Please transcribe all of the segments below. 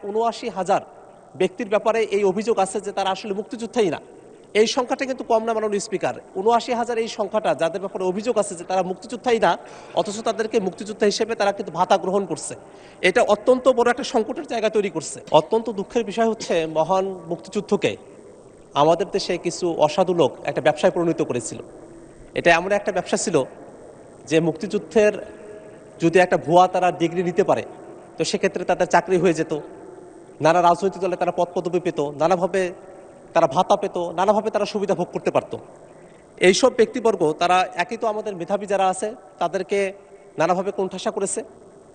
৭৯,০০০ ব্যক্তির ব্যাপারে এই অভিযোগ আছে যে তারা আসলে মুক্তিযোদ্ধাই না। এই সংখ্যাটা কিন্তু কম না মাননীয় স্পিকার। ৭৯,০০০ এই সংখ্যাটা যাদের ব্যাপারে অভিযোগ আছে যে তারা মুক্তিযোদ্ধাই না, অথচ তাদেরকে মুক্তিযোদ্ধা হিসেবে তারা কিন্তু ভাতা গ্রহণ করছে। এটা অত্যন্ত বড় একটা সংকটের জায়গা তৈরি করছে। অত্যন্ত দুঃখের বিষয় হচ্ছে, মহান মুক্তিযুদ্ধকে আমাদের দেশে কিছু অসাধু লোক একটা ব্যবসায় পরিণত করেছিল। এটা এমন একটা ব্যবসা ছিল যে মুক্তিযুদ্ধের যদি একটা ভুয়া তারা ডিগ্রি নিতে পারে তো সেক্ষেত্রে তাদের চাকরি হয়ে যেত, নানা রাজনৈতিক দলে তারা পদপদবি পেত, নানাভাবে তারা ভাতা পেত, নানাভাবে তারা সুবিধা ভোগ করতে পারত। এইসব ব্যক্তিবর্গ তারা একই তো আমাদের মেধাবী যারা আছে তাদেরকে নানাভাবে কোণঠাসা করেছে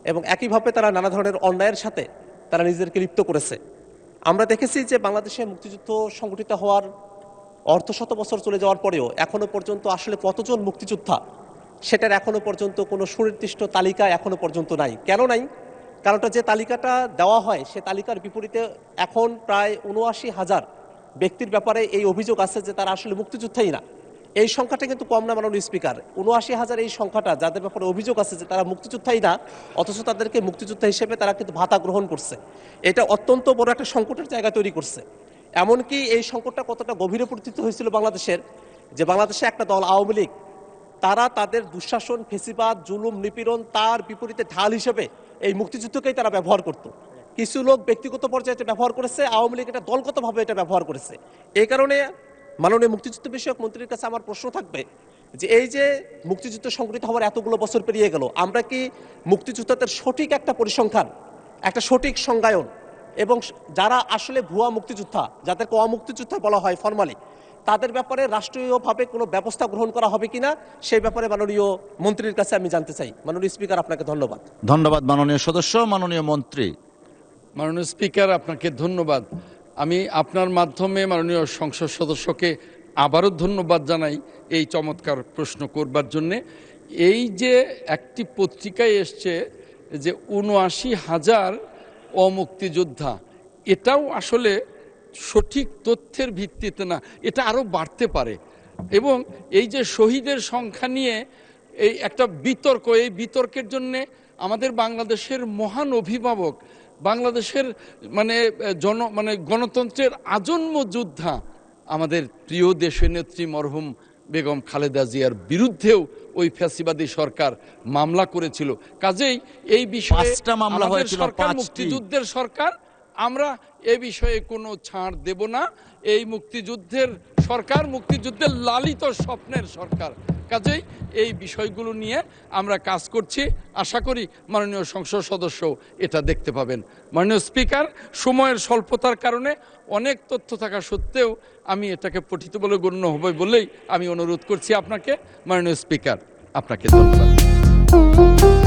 এবং একইভাবে তারা নানা ধরনের অন্যায়ের সাথে তারা নিজেদেরকে লিপ্ত করেছে। আমরা দেখেছি যে বাংলাদেশে মুক্তিযুদ্ধ সংগঠিত হওয়ার অর্ধশত বছর চলে যাওয়ার পরেও এখনো পর্যন্ত আসলে কতজন মুক্তিযোদ্ধা সেটার এখনো পর্যন্ত কোনো সুনির্দিষ্ট তালিকা এখনো পর্যন্ত নাই। কেন নাই? কারণটা যে তালিকাটা দেওয়া হয় সে তালিকার বিপরীতে এখন প্রায় ৭৯,০০০ ব্যক্তির ব্যাপারে এই অভিযোগ আছে যে তারা আসলে মুক্তিযোদ্ধাই না। এই সংখ্যাটা কিন্তু কম না মাননীয় স্পিকার। ৭৯,০০০ এই সংখ্যাটা যাদের ব্যাপারে অভিযোগ আছে যে তারা মুক্তিযোদ্ধাই না, অথচ তাদেরকে মুক্তিযোদ্ধা হিসেবে তারা কিন্তু ভাতা গ্রহণ করছে। এটা অত্যন্ত বড় একটা সংকটের জায়গা তৈরি করছে। এমনকি এই সংকটটা কতটা গভীরে পরিচিত হয়েছিল বাংলাদেশের, যে বাংলাদেশে একটা দল আওয়ামী লীগ তারা তাদের দুঃশাসন, ফেসিবাদ, জুলুম, নিপীড়ন তার বিপরীতে ঢাল হিসেবে এই মুক্তিযুদ্ধকেই তারা ব্যবহার করত। কিছু লোক ব্যক্তিগত পর্যায়ে এটা ব্যবহার করেছে, আওয়ামী লীগ এটা দলগতভাবে এটা ব্যবহার করেছে। এই কারণে মাননীয় মুক্তিযুদ্ধ বিষয়ক মন্ত্রীর কাছে আমার প্রশ্ন থাকবে যে এই যে মুক্তিযুদ্ধ সংগঠিত হওয়ার এতগুলো বছর পেরিয়ে গেল, আমরা কি মুক্তিযোদ্ধাদের সঠিক একটা পরিসংখ্যান, একটা সঠিক সংজ্ঞায়ন এবং যারা আসলে ভুয়া মুক্তিযোদ্ধা, যাদেরকে অমুক্তিযোদ্ধা বলা হয় ফরমালি, তাদের ব্যাপারে রাষ্ট্রীয়ভাবে কোনো ব্যবস্থা গ্রহণ করা হবে কিনা সেই ব্যাপারে মাননীয় মন্ত্রীর কাছে আমি জানতে চাই। মাননীয় স্পিকার, আপনাকে ধন্যবাদ। ধন্যবাদ মাননীয় সদস্য। মাননীয় মন্ত্রী। মাননীয় স্পিকার, আপনাকে ধন্যবাদ। আমি আপনার মাধ্যমে মাননীয় সংসদ সদস্যকে আবারও ধন্যবাদ জানাই এই চমৎকার প্রশ্ন করবার জন্যে। এই যে একটি পত্রিকায় এসছে যে ৭৯,০০০ অমুক্তিযোদ্ধা, এটাও আসলে সঠিক তথ্যের ভিত্তিতে না, এটা আরও বাড়তে পারে। এবং এই যে শহীদের সংখ্যা নিয়ে এই একটা বিতর্ক, এই বিতর্কের জন্যে আমাদের বাংলাদেশের মহান অভিভাবক, বাংলাদেশের মানে গণতন্ত্রের আজন্ম যোদ্ধা আমাদের প্রিয় দেশনেত্রী মরহুম বেগম খালেদা জিয়ার বিরুদ্ধেও ওই ফ্যাসিবাদী সরকার মামলা করেছিল। কাজেই এই বিষয়ে আমাদের সরকার মুক্তিযুদ্ধের সরকার, আমরা এ বিষয়ে কোনো ছাড় দেব না। এই মুক্তিযুদ্ধের সরকার মুক্তিযুদ্ধের লালিত স্বপ্নের সরকার। কাজেই এই বিষয়গুলো নিয়ে আমরা কাজ করছি। আশা করি মাননীয় সংসদ সদস্য এটা দেখতে পাবেন। মাননীয় স্পিকার, সময়ের স্বল্পতার কারণে অনেক তথ্য থাকা সত্ত্বেও আমি এটাকে পঠিত বলে গণ্য হবে বলেই আমি অনুরোধ করছি আপনাকে। মাননীয় স্পিকার, আপনাকে ধন্যবাদ।